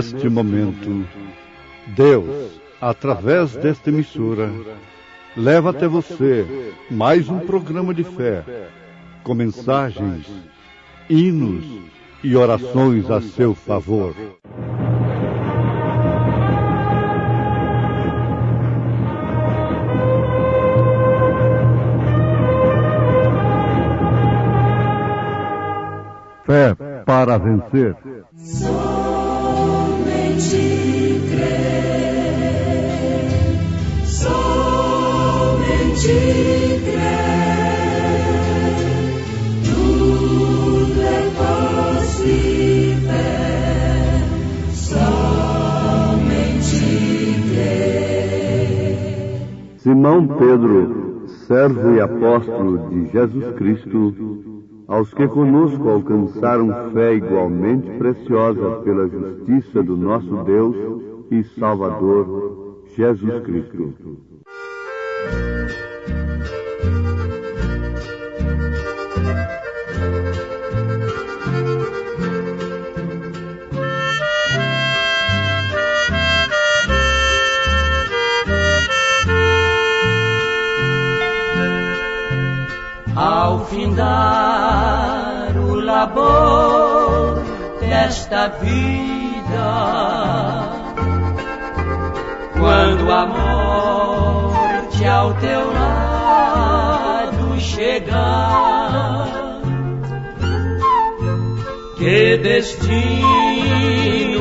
Neste momento, Deus, através desta emissora, leva até você mais um programa de fé, com mensagens, hinos e orações a seu favor. Fé para vencer. Somente crer, somente crer, tudo é possível, somente crer. Simão Pedro, servo e apóstolo de Jesus Cristo, aos que conosco alcançaram fé igualmente preciosa pela justiça do nosso Deus e Salvador, Jesus Cristo. Ao findar o labor desta vida, quando a morte ao teu lado chegar, que destino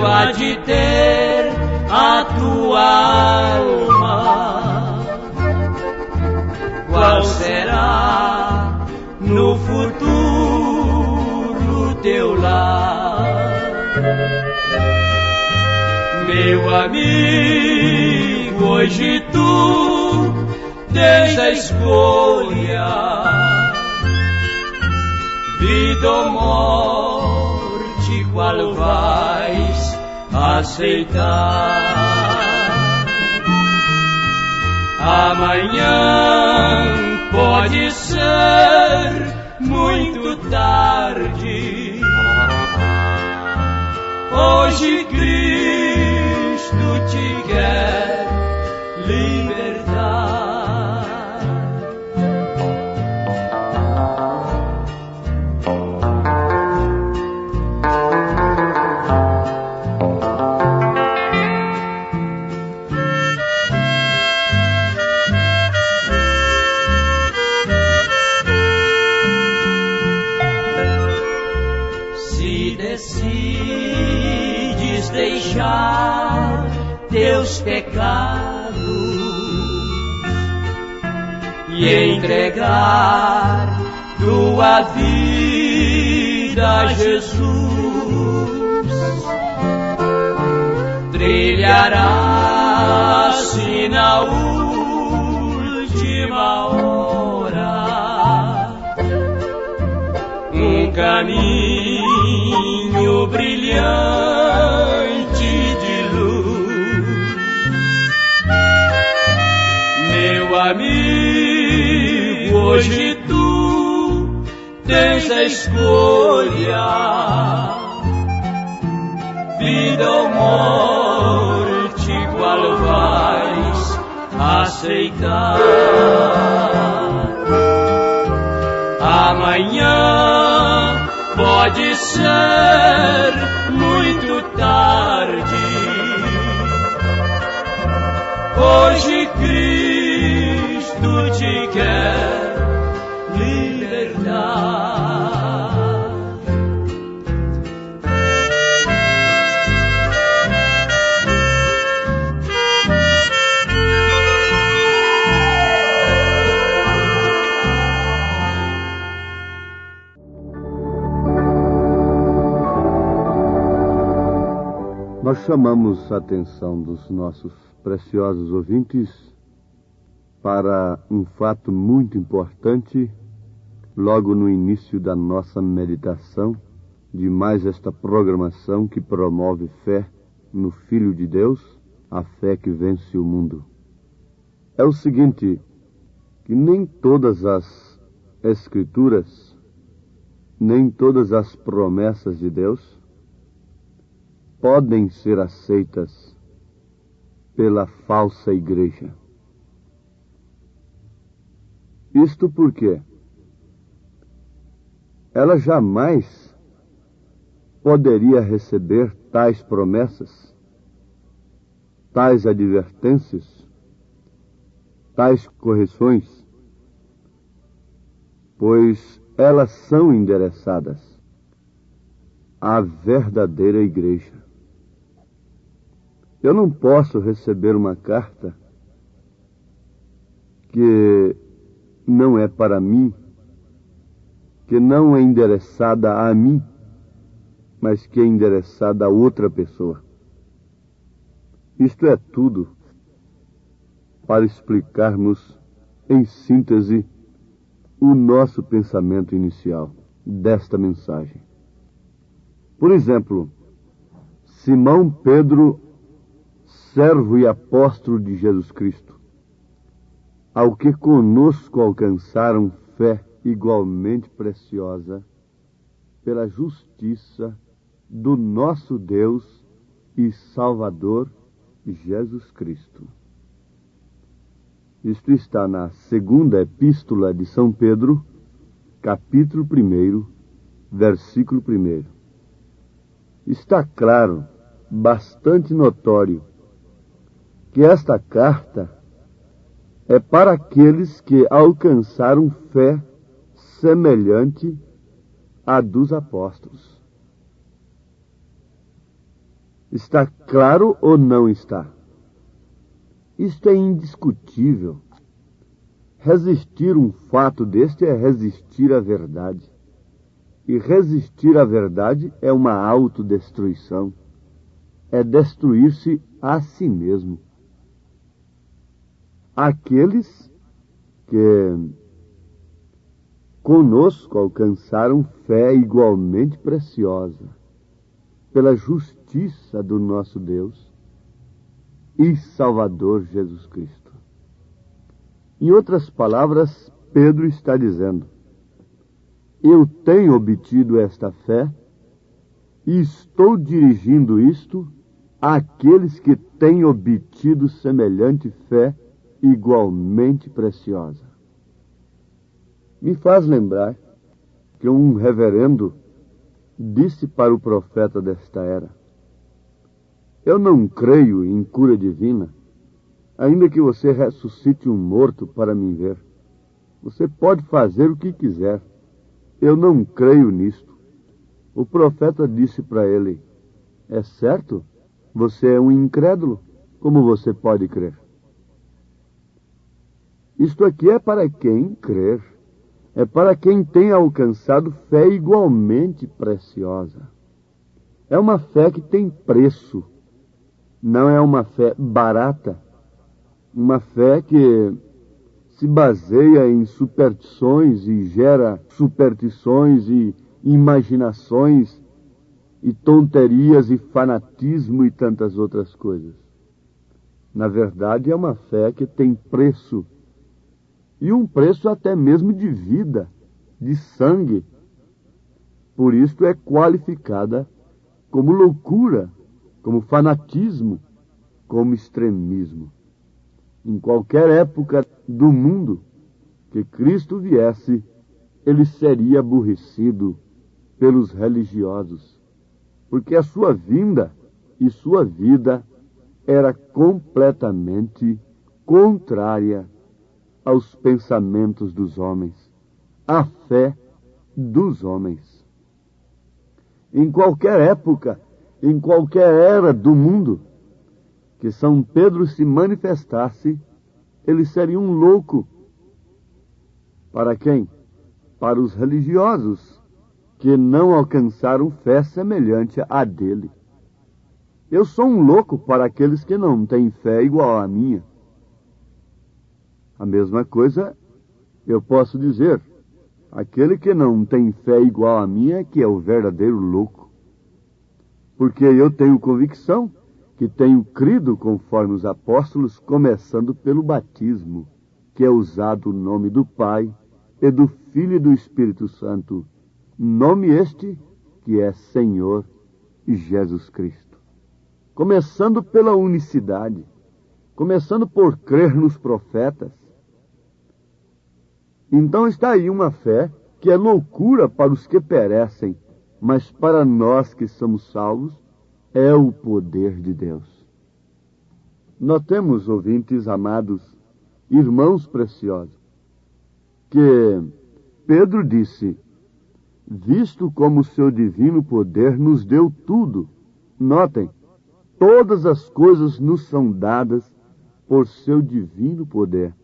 há de ter a tua alma? Qual será no futuro teu lar? Meu amigo, hoje tu tens a escolha, vida ou morte, qual vais aceitar? Amanhã pode ser muito tarde. Hoje Cristo te quer libertar. Deixar teus pecados e entregar tua vida a Jesus, trilharás-se na última hora um caminho brilhante de luz. Meu amigo, hoje tu tens a escolha, vida ou morte, qual vais aceitar? Amanhã pode ser muito tarde. Hoje Cristo te quer libertar. Nós chamamos a atenção dos nossos preciosos ouvintes para um fato muito importante logo no início da nossa meditação de mais esta programação que promove fé no Filho de Deus, a fé que vence o mundo. É o seguinte, que nem todas as Escrituras, nem todas as promessas de Deus podem ser aceitas pela falsa igreja. Isto porque ela jamais poderia receber tais promessas, tais advertências, tais correções, pois elas são endereçadas à verdadeira igreja. Eu não posso receber uma carta que não é para mim, que não é endereçada a mim, mas que é endereçada a outra pessoa. Isto é tudo para explicarmos, em síntese, o nosso pensamento inicial desta mensagem. Por exemplo, Simão Pedro, servo e apóstolo de Jesus Cristo, ao que conosco alcançaram fé igualmente preciosa pela justiça do nosso Deus e Salvador Jesus Cristo. Isto está na segunda epístola de São Pedro, capítulo 1, versículo 1. Está claro, bastante notório, que esta carta é para aqueles que alcançaram fé semelhante à dos apóstolos. Está claro ou não está? Isto é indiscutível. Resistir um fato deste é resistir à verdade. E resistir à verdade é uma autodestruição. É destruir-se a si mesmo. Aqueles que conosco alcançaram fé igualmente preciosa pela justiça do nosso Deus e Salvador Jesus Cristo. Em outras palavras, Pedro está dizendo: eu tenho obtido esta fé e estou dirigindo isto àqueles que têm obtido semelhante fé igualmente preciosa. Me faz lembrar que um reverendo disse para o profeta desta era: eu não creio em cura divina, ainda que você ressuscite um morto para me ver. Você pode fazer o que quiser. Eu não creio nisto. O profeta disse para ele: é certo? Você é um incrédulo. Como você pode crer? Isto aqui é para quem crer. É para quem tem alcançado fé igualmente preciosa. É uma fé que tem preço. Não é uma fé barata. Uma fé que se baseia em superstições e gera superstições e imaginações e tonterias e fanatismo e tantas outras coisas. Na verdade, é uma fé que tem preço. E um preço até mesmo de vida, de sangue. Por isso é qualificada como loucura, como fanatismo, como extremismo. Em qualquer época do mundo que Cristo viesse, ele seria aborrecido pelos religiosos, porque a sua vinda e sua vida era completamente contrária aos pensamentos dos homens, à fé dos homens. Em qualquer época, em qualquer era do mundo, que São Pedro se manifestasse, ele seria um louco. Para quem? Para os religiosos, que não alcançaram fé semelhante à dele. Eu sou um louco para aqueles que não têm fé igual à minha. A mesma coisa eu posso dizer: aquele que não tem fé igual à minha é que é o verdadeiro louco. Porque eu tenho convicção que tenho crido conforme os apóstolos, começando pelo batismo, que é usado o nome do Pai e do Filho e do Espírito Santo, nome este que é Senhor Jesus Cristo. começando pela unicidade, começando por crer nos profetas. Então está aí uma fé que é loucura para os que perecem, mas para nós que somos salvos, é o poder de Deus. Notemos, ouvintes amados, irmãos preciosos, que Pedro disse, visto como o seu divino poder nos deu tudo. Notem, todas as coisas nos são dadas por seu divino poder.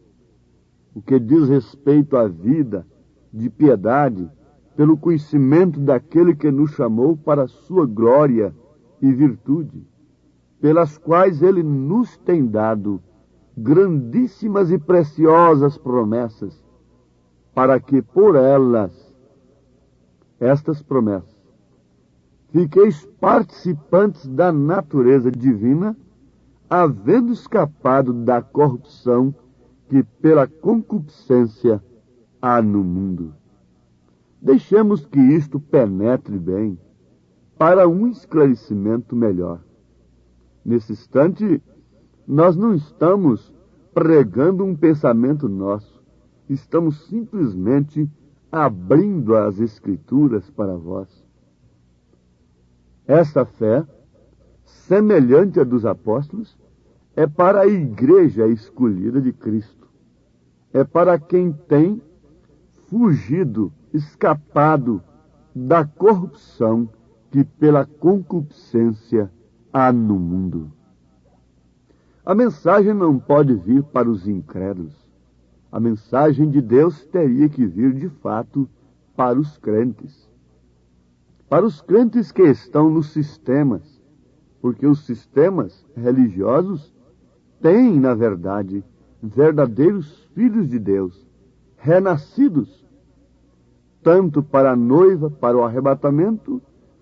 O que diz respeito à vida de piedade, pelo conhecimento daquele que nos chamou para a sua glória e virtude, pelas quais ele nos tem dado grandíssimas e preciosas promessas, para que por elas, estas promessas, fiqueis participantes da natureza divina, havendo escapado da corrupção que pela concupiscência há no mundo. Deixemos que isto penetre bem, para um esclarecimento melhor. Nesse instante, nós não estamos pregando um pensamento nosso, estamos simplesmente abrindo as Escrituras para vós. Esta fé, semelhante à dos apóstolos, é para a igreja escolhida de Cristo. É para quem tem fugido, escapado da corrupção que pela concupiscência há no mundo. A mensagem não pode vir para os incrédulos. A mensagem de Deus teria que vir, de fato, para os crentes. Para os crentes que estão nos sistemas, porque os sistemas religiosos têm, na verdade, verdadeiros filhos de Deus, renascidos, tanto para a noiva, para o arrebatamento,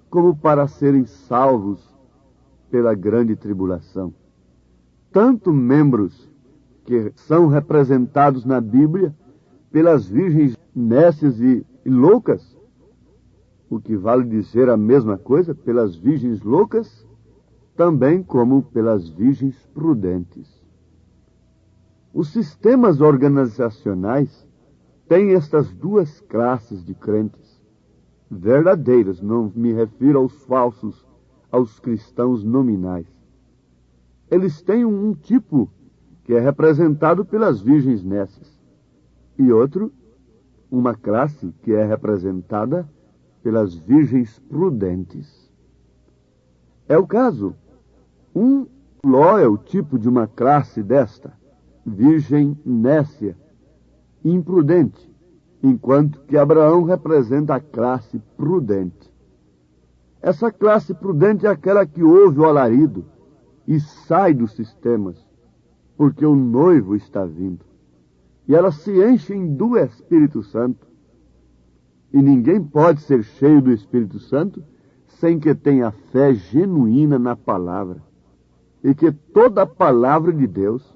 como para serem salvos pela grande tribulação. Tanto membros que são representados na Bíblia pelas virgens nécias e loucas, o que vale dizer a mesma coisa, pelas virgens loucas, também como pelas virgens prudentes. Os sistemas organizacionais têm estas duas classes de crentes, verdadeiros, não me refiro aos falsos, aos cristãos nominais. Eles têm um tipo que é representado pelas virgens nécias, e outro, uma classe que é representada pelas virgens prudentes. É o caso. Ló é o tipo de uma classe desta, virgem nécia, imprudente, enquanto que Abraão representa a classe prudente. Essa classe prudente é aquela que ouve o alarido e sai dos sistemas, porque o noivo está vindo. E elas se enchem do Espírito Santo. E ninguém pode ser cheio do Espírito Santo sem que tenha fé genuína na palavra. E que toda a palavra de Deus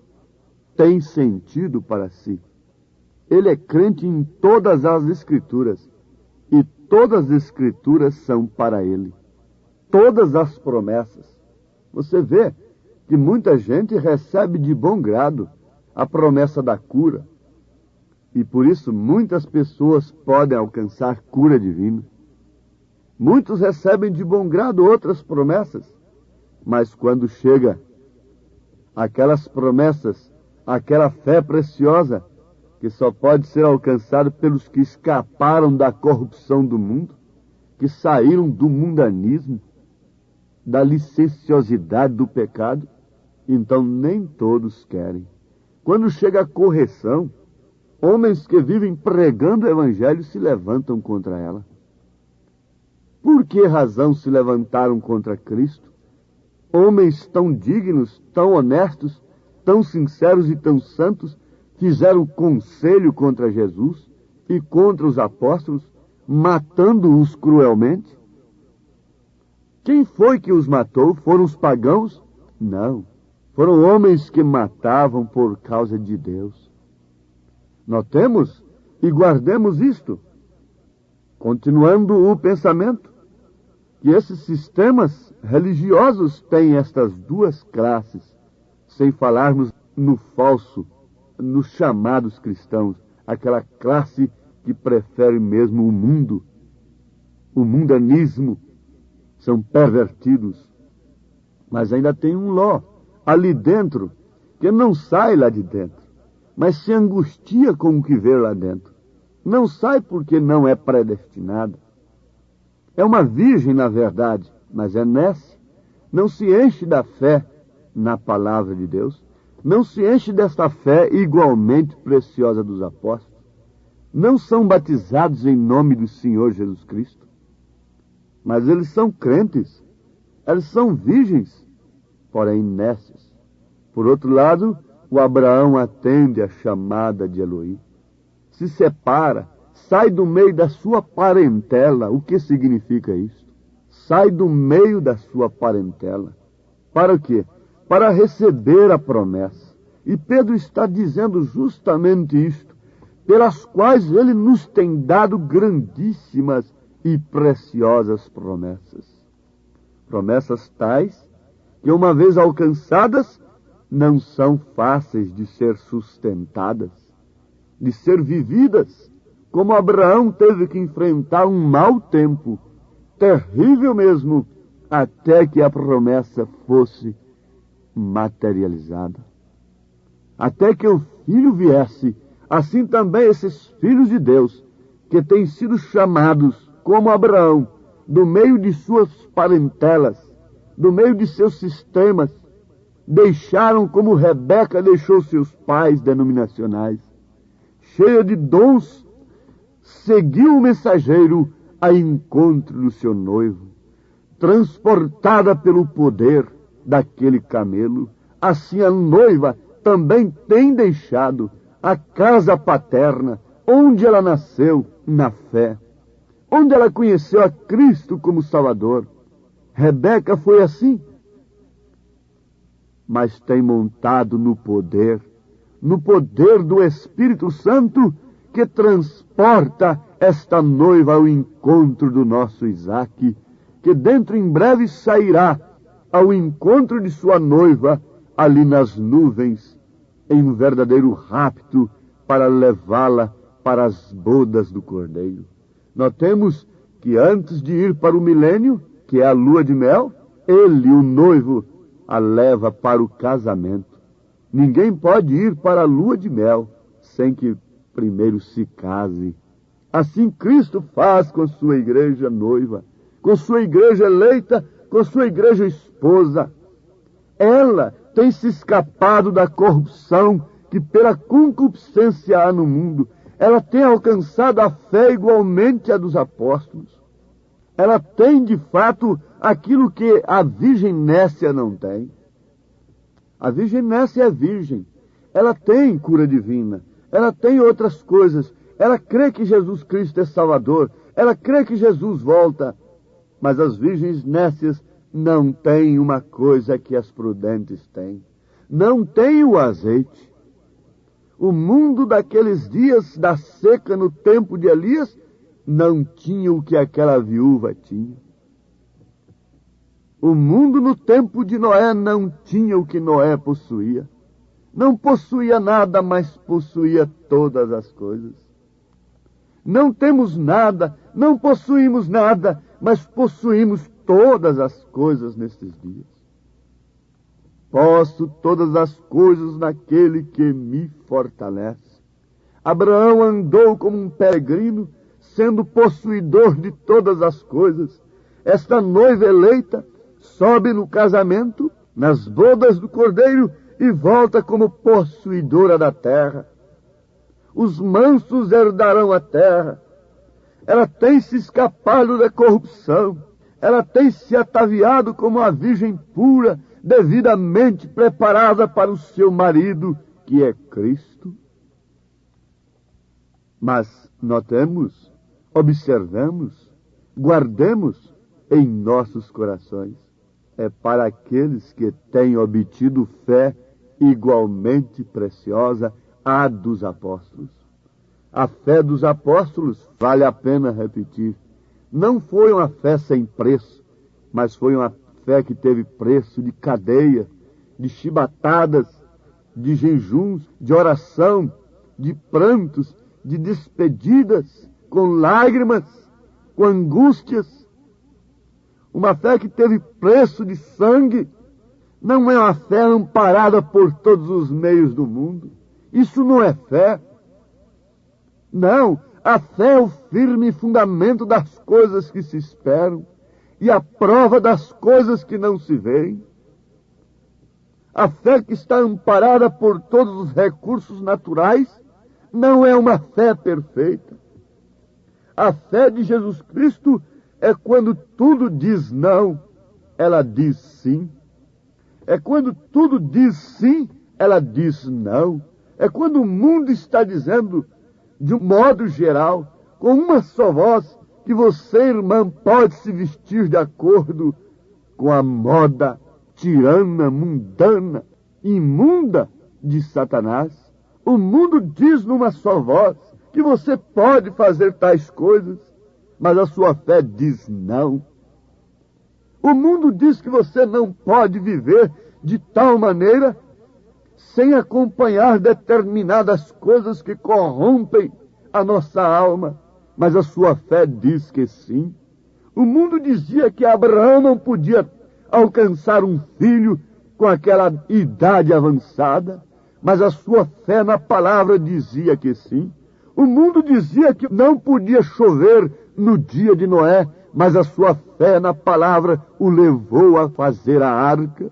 tem sentido para si. Ele é crente em todas as Escrituras. E todas as Escrituras são para ele. Todas as promessas. Você vê que muita gente recebe de bom grado a promessa da cura. E por isso muitas pessoas podem alcançar cura divina. Muitos recebem de bom grado outras promessas. Mas quando chega aquelas promessas, aquela fé preciosa, que só pode ser alcançada pelos que escaparam da corrupção do mundo, que saíram do mundanismo, da licenciosidade do pecado, então nem todos querem. Quando chega a correção, homens que vivem pregando o evangelho se levantam contra ela. Por que razão se levantaram contra Cristo? Homens tão dignos, tão honestos, tão sinceros e tão santos, fizeram conselho contra Jesus e contra os apóstolos, matando-os cruelmente? Quem foi que os matou? Foram os pagãos? Não. Foram homens que matavam por causa de Deus. Notemos e guardemos isto. Continuando o pensamento, que esses sistemas religiosos têm estas duas classes, sem falarmos no falso, nos chamados cristãos, aquela classe que prefere mesmo o mundanismo, são pervertidos. Mas ainda tem um Ló ali dentro, que não sai lá de dentro, mas se angustia com o que vê lá dentro. Não sai porque não é predestinada. É uma virgem, na verdade, mas é nécia. Não se enche da fé na palavra de Deus. Não se enche desta fé igualmente preciosa dos apóstolos. Não são batizados em nome do Senhor Jesus Cristo. Mas eles são crentes. Eles são virgens, porém nécios. Por outro lado, o Abraão atende a chamada de Eloí. Se separa, sai do meio da sua parentela. O que significa isso? Sai do meio da sua parentela. Para o quê? Para receber a promessa. E Pedro está dizendo justamente isto, pelas quais ele nos tem dado grandíssimas e preciosas promessas. Promessas tais que, uma vez alcançadas, não são fáceis de ser sustentadas, de ser vividas, como Abraão teve que enfrentar um mau tempo, terrível mesmo, até que a promessa fosse materializada. Até que o Filho viesse, assim também esses filhos de Deus, que têm sido chamados, como Abraão, do meio de suas parentelas, do meio de seus sistemas, deixaram como Rebeca deixou seus pais denominacionais, cheia de dons, seguiu o mensageiro a encontro do seu noivo, transportada pelo poder daquele camelo. Assim a noiva também tem deixado a casa paterna, onde ela nasceu na fé, onde ela conheceu a Cristo como Salvador. Rebeca foi assim, mas tem montado no poder do Espírito Santo, que transporta esta noiva ao encontro do nosso Isaque, que dentro em breve sairá ao encontro de sua noiva ali nas nuvens, em um verdadeiro rapto para levá-la para as bodas do Cordeiro. Notemos que antes de ir para o milênio, que é a lua de mel, ele, o noivo, a leva para o casamento. Ninguém pode ir para a lua de mel sem que primeiro se case. Assim Cristo faz com a sua igreja noiva, com a sua igreja eleita, com a sua igreja esposa. Ela tem se escapado da corrupção que pela concupiscência há no mundo. Ela tem alcançado a fé igualmente à dos apóstolos. Ela tem, de fato, aquilo que a Virgem Nécia não tem. A Virgem Nécia é virgem. Ela tem cura divina. Ela tem outras coisas. Ela crê que Jesus Cristo é Salvador. Ela crê que Jesus volta. Mas as virgens nécias não têm uma coisa que as prudentes têm. Não têm o azeite. O mundo daqueles dias da seca no tempo de Elias não tinha o que aquela viúva tinha. O mundo no tempo de Noé não tinha o que Noé possuía. Não possuía nada, mas possuía todas as coisas. Não temos nada, não possuímos nada, mas possuímos todas as coisas nestes dias. Posso todas as coisas naquele que me fortalece. Abraão andou como um peregrino, sendo possuidor de todas as coisas. Esta noiva eleita sobe no casamento, nas bodas do Cordeiro, e volta como possuidora da terra. Os mansos herdarão a terra. Ela tem se escapado da corrupção. Ela tem se ataviado como a virgem pura, devidamente preparada para o seu marido, que é Cristo. Mas notemos, observemos, guardemos em nossos corações. É para aqueles que têm obtido fé igualmente preciosa à dos apóstolos. A fé dos apóstolos, vale a pena repetir, não foi uma fé sem preço, mas foi uma fé que teve preço de cadeia, de chibatadas, de jejuns, de oração, de prantos, de despedidas, com lágrimas, com angústias. Uma fé que teve preço de sangue. Não é uma fé amparada por todos os meios do mundo. Isso não é fé. Não, a fé é o firme fundamento das coisas que se esperam e a prova das coisas que não se veem. A fé que está amparada por todos os recursos naturais não é uma fé perfeita. A fé de Jesus Cristo é quando tudo diz não, ela diz sim. É quando tudo diz sim, ela diz não. É quando o mundo está dizendo, de um modo geral, com uma só voz, que você, irmã, pode se vestir de acordo com a moda tirana, mundana, imunda de Satanás. O mundo diz numa só voz que você pode fazer tais coisas, mas a sua fé diz não. O mundo diz que você não pode viver de tal maneira sem acompanhar determinadas coisas que corrompem a nossa alma, mas a sua fé diz que sim. O mundo dizia que Abraão não podia alcançar um filho com aquela idade avançada, mas a sua fé na palavra dizia que sim. O mundo dizia que não podia chover no dia de Noé, mas a sua fé na palavra o levou a fazer a arca.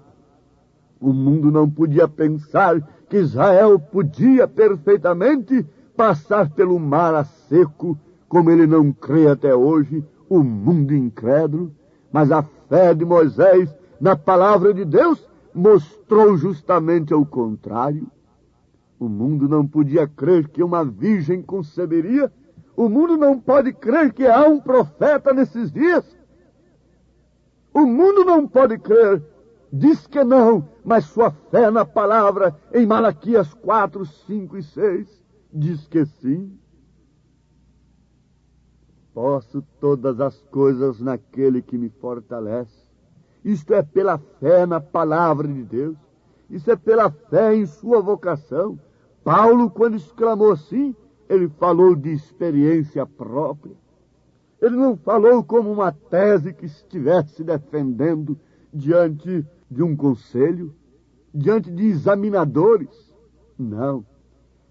O mundo não podia pensar que Israel podia perfeitamente passar pelo mar a seco, como ele não crê até hoje, o mundo incrédulo, mas a fé de Moisés na palavra de Deus mostrou justamente ao contrário. O mundo não podia crer que uma virgem conceberia. O mundo não pode crer que há um profeta nesses dias. O mundo não pode crer. Diz que não, mas sua fé na palavra, em Malaquias 4, 5 e 6, diz que sim. Posso todas as coisas naquele que me fortalece. Isto é pela fé na palavra de Deus. Isso é pela fé em sua vocação. Paulo, quando exclamou assim, ele falou de experiência própria. Ele não falou como uma tese que estivesse defendendo diante de um conselho, diante de examinadores. Não.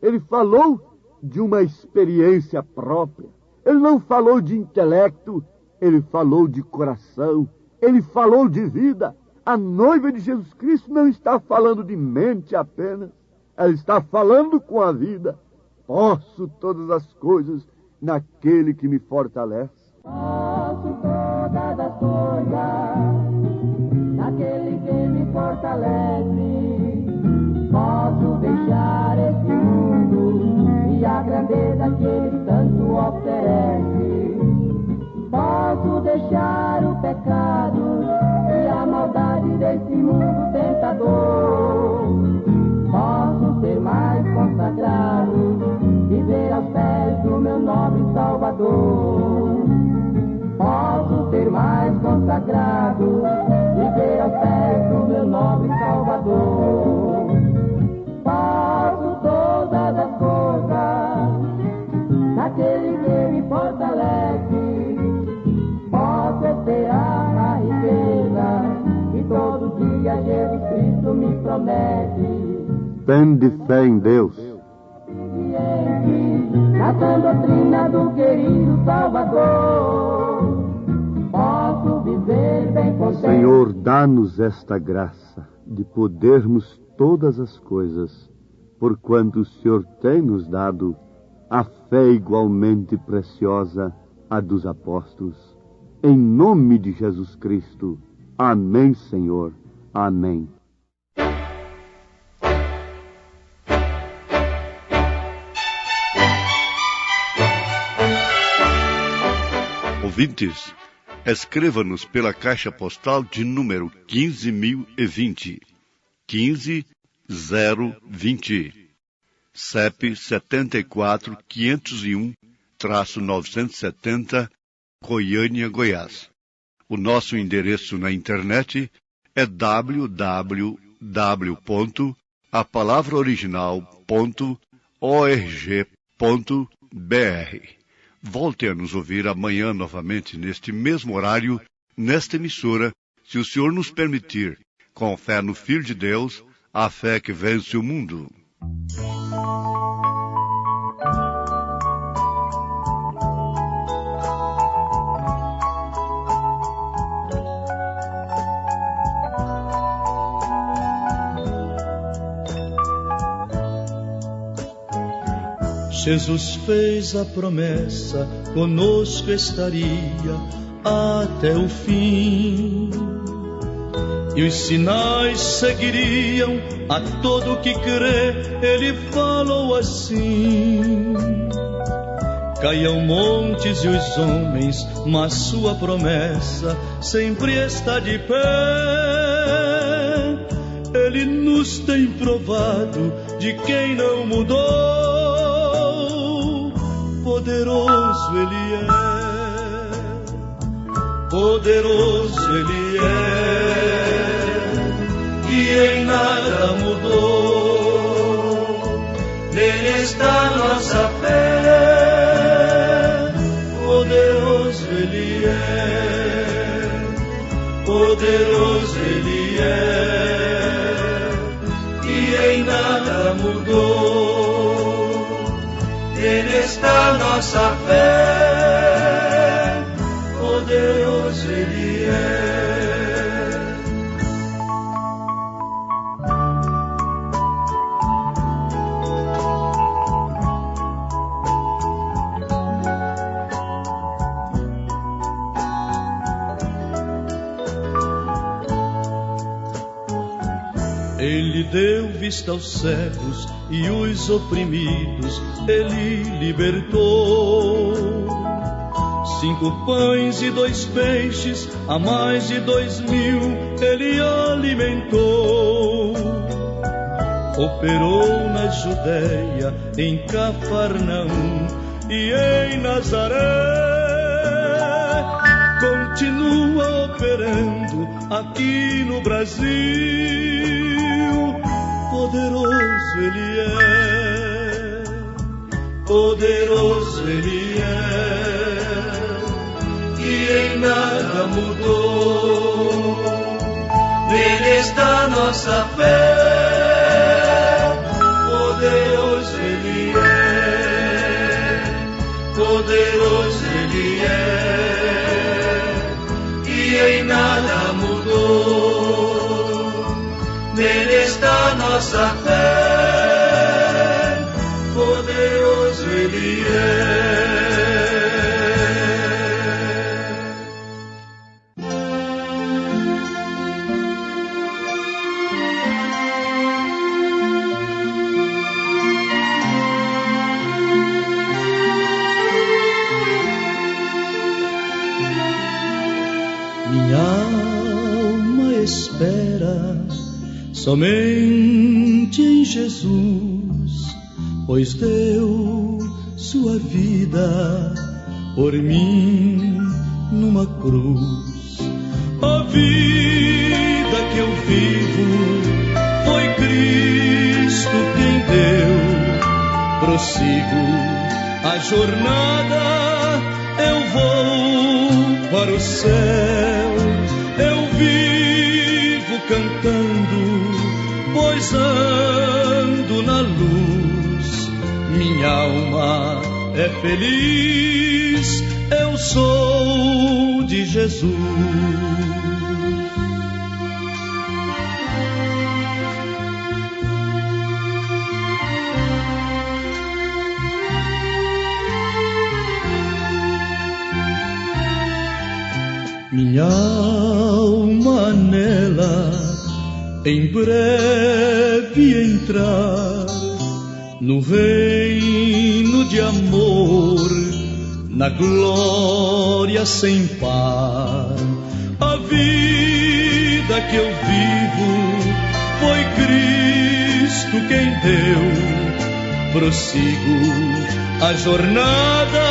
Ele falou de uma experiência própria. Ele não falou de intelecto, ele falou de coração, ele falou de vida. A noiva de Jesus Cristo não está falando de mente apenas, ela está falando com a vida. Posso todas as coisas naquele que me fortalece. Posso todas as coisas naquele que me fortalece. Posso deixar esse mundo e a grandeza que ele tanto oferece. Posso deixar o pecado e a maldade desse mundo tentador. Posso ser mais consagrado, viver aos pés do meu nobre Salvador. Posso ser mais consagrado, viver aos pés do meu nobre Salvador. Posso todas as coisas naquele que me fortalece. Posso esperar a riqueza que todo dia Jesus Cristo me promete. Tende fé em Deus. Na sã doutrina do querido Salvador, posso viver bem contente. Senhor, dá-nos esta graça de podermos todas as coisas, porquanto o Senhor tem nos dado a fé igualmente preciosa a dos apóstolos. Em nome de Jesus Cristo. Amém, Senhor. Amém. Ouvintes, escreva-nos pela caixa postal de número 15.020, 15020, CEP 74.501-970, Goiânia, Goiás. O nosso endereço na internet é www.apalavraoriginal.org.br. Volte a nos ouvir amanhã novamente neste mesmo horário, nesta emissora, se o Senhor nos permitir, com fé no Filho de Deus, a fé que vence o mundo. Jesus fez a promessa, conosco estaria até o fim. E os sinais seguiriam a todo que crê, ele falou assim. Caiam montes e os homens, mas sua promessa sempre está de pé. Ele nos tem provado de quem não mudou. Poderoso ele é, poderoso ele é, e em nada mudou. Nele está nossa fé. Poderoso ele é, poderoso ele é, e em nada mudou. Nele está nossa fé, poderoso ele é. Ele deu vista aos cegos e os oprimidos ele libertou. 5 pães e 2 peixes, a mais de 2.000 ele alimentou. Operou na Judéia, em Cafarnaum e em Nazaré. Continua operando aqui no Brasil. Poderoso ele é, poderoso ele é, e em nada mudou. Nele está nossa fé. Poderoso ele é, poderoso ele é, e em nada mudou. Nele está nossa fé, poderoso ele é. Minha alma espera somente em Jesus, pois deu sua vida por mim numa cruz. A vida que eu vivo foi Cristo quem deu. Prossigo a jornada, eu vou para o céu. Eu vivo cantando, pois ando na luz. Minha alma é feliz, eu sou de Jesus. Minha alma nela em breve entrar no reino de amor, na glória sem par. A vida que eu vivo foi Cristo quem deu. Prossigo a jornada,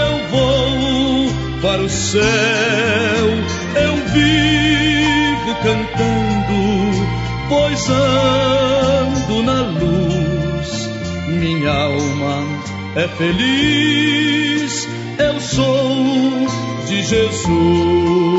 eu vou para o céu. vivo cantando, pois ando na luz. Minha alma é feliz, eu sou de Jesus.